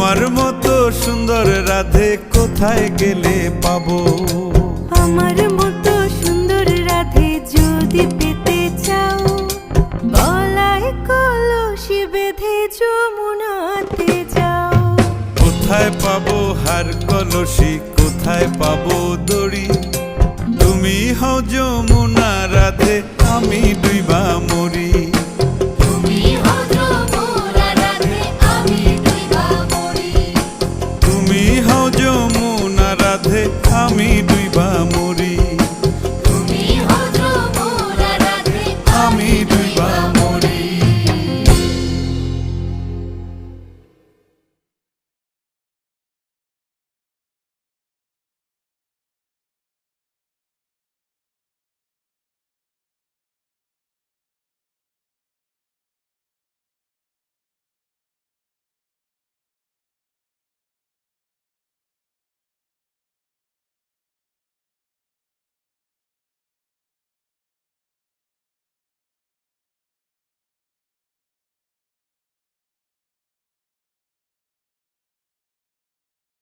তোমার মতো সুন্দর রাধে কোথায় গেলে পাবো? আমার মতো সুন্দর রাধে যদি পেতে চাও, গলায় কলসি বেঁধে যমুনাতে যাও। কোথায় পাবো হার কলসি, কোথায় পাবো দড়ি? তুমি হও যমুনা রাধে, আমি ডুইবা মরি।